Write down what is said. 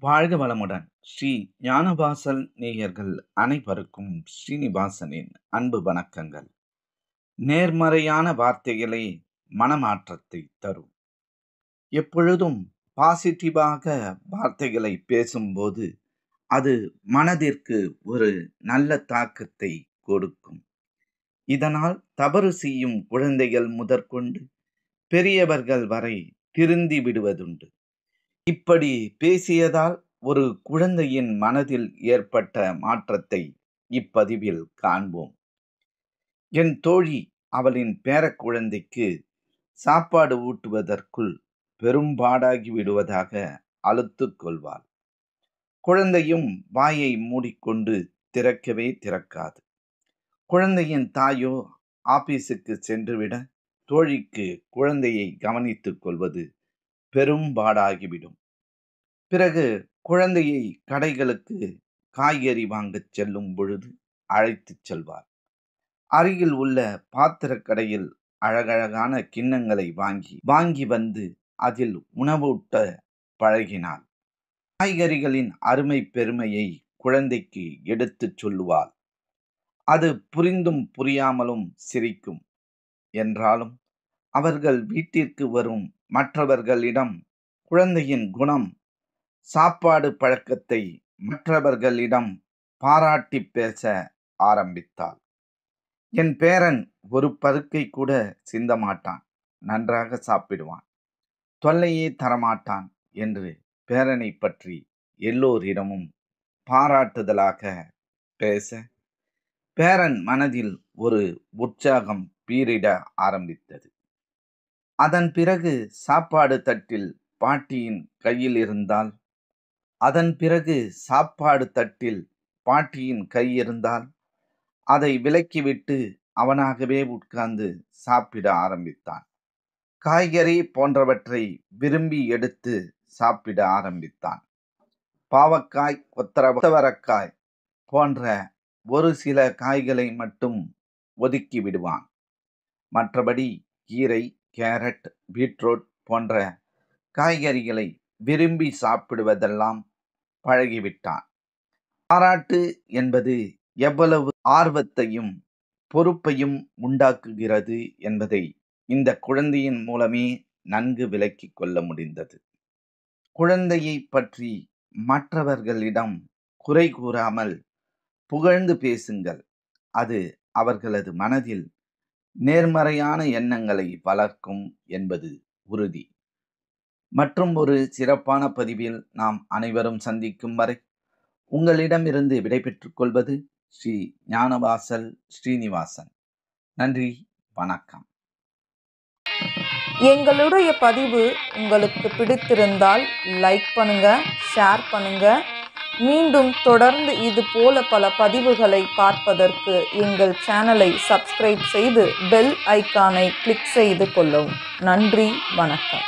வாழ்க வளமுடன். ஸ்ரீ ஞானவாசல் நேயர்கள் அனைவருக்கும் ஸ்ரீனிவாசனின் அன்பு வணக்கங்கள். நேர்மறையான வார்த்தைகளே மனமாற்றத்தை தரும். எப்பொழுதும் பாசிட்டிவாக வார்த்தைகளை பேசும்போது அது மனதிற்கு ஒரு நல்ல தாக்கத்தை கொடுக்கும். இதனால் தவறு செய்யும் குழந்தைகள் முதற்கொண்டு பெரியவர்கள் வரை திருந்தி விடுவதுண்டு. இப்படி பேசியதால் ஒரு குழந்தையின் மனதில் ஏற்பட்ட மாற்றத்தை இப்பதிவில் காண்போம். என் தோழி அவளின் பேரக்குழந்தைக்கு சாப்பாடு ஊட்டுவதற்குள் பெரும்பாடாகி விடுவதாக அலுத்துக் கொள்வாள். குழந்தையும் வாயை மூடிக்கொண்டு திறக்கவே திறக்காது. குழந்தையின் தாயோ ஆபீஸுக்கு சென்றுவிட தோழிக்கு குழந்தையை கவனித்துக் கொள்வது பெரும்பாடாகிவிடும். பிறகு குழந்தையை கடைகளுக்கு காய்கறி வாங்கச் செல்லும் பொழுது அழைத்துச் செல்வார். அருகில் உள்ள பாத்திரக் கடையில் அழகழகான கிண்ணங்களை வாங்கி வந்து அதில் உணவூட்ட பழகினாள். காய்கறிகளின் அருமை பெருமையை குழந்தைக்கு எடுத்துச் சொல்லுவாள். அது புரிந்தும் புரியாமலும் சிரிக்கும். என்றாலும் அவர்கள் வீட்டிற்கு வரும் மற்றவர்களிடம் குழந்தையின் குணம், சாப்பாடு பழக்கத்தை மற்றவர்களிடம் பாராட்டி பேச ஆரம்பித்தாள். என் பேரன் ஒரு பருக்கை கூட சிந்த மாட்டான், நன்றாக சாப்பிடுவான், தொல்லையே தரமாட்டான் என்று பேரனை பற்றி எல்லோரிடமும் பாராட்டுதலாக பேச பேரன் மனதில் ஒரு உற்சாகம் பீரிட ஆரம்பித்தது. அதன் பிறகு சாப்பாடு தட்டில் பாட்டியின் கையில் இருந்தால் அதை விலக்கிவிட்டு அவனாகவே உட்கார்ந்து சாப்பிட ஆரம்பித்தான். காய்கறி போன்றவற்றை விரும்பி எடுத்து சாப்பிட ஆரம்பித்தான். பாவக்காய், கொத்தவரக்காய் போன்ற ஒரு சில காய்களை மட்டும் ஒதுக்கி விடுவான். மற்றபடி கீரை, கேரட், பீட்ரூட் போன்ற காய்கறிகளை விரும்பி சாப்பிடுவதெல்லாம் பழகிவிட்டான். பாராட்டு என்பது எவ்வளவு ஆர்வத்தையும் பொறுப்பையும் உண்டாக்குகிறது என்பதை இந்த குழந்தையின் மூலமே நன்கு விளக்கிக் கொள்ள முடிந்தது. குழந்தையை பற்றி மற்றவர்களிடம் குறை கூறாமல் புகழ்ந்து பேசுங்கள். அது அவர்களது மனதில் நேர்மறையான எண்ணங்களை வளர்க்கும் என்பது உறுதி. மற்றும் ஒரு சிறப்பான பதிவில் நாம் அனைவரும் சந்திக்கும் வரை உங்களிடமிருந்து விடைபெற்றுக் கொள்வது ஸ்ரீ ஞானவாசல் ஸ்ரீனிவாசன். நன்றி, வணக்கம். எங்களுடைய பதிவு உங்களுக்கு பிடித்திருந்தால் லைக் பண்ணுங்க, ஷேர் பண்ணுங்க. மீண்டும் தொடர்ந்து இது போல பல பதிவுகளை பார்ப்பதற்கு எங்கள் சேனலை சப்ஸ்கிரைப் செய்து பெல் ஐக்கானை கிளிக் செய்து கொள்ளவும். நன்றி, வணக்கம்.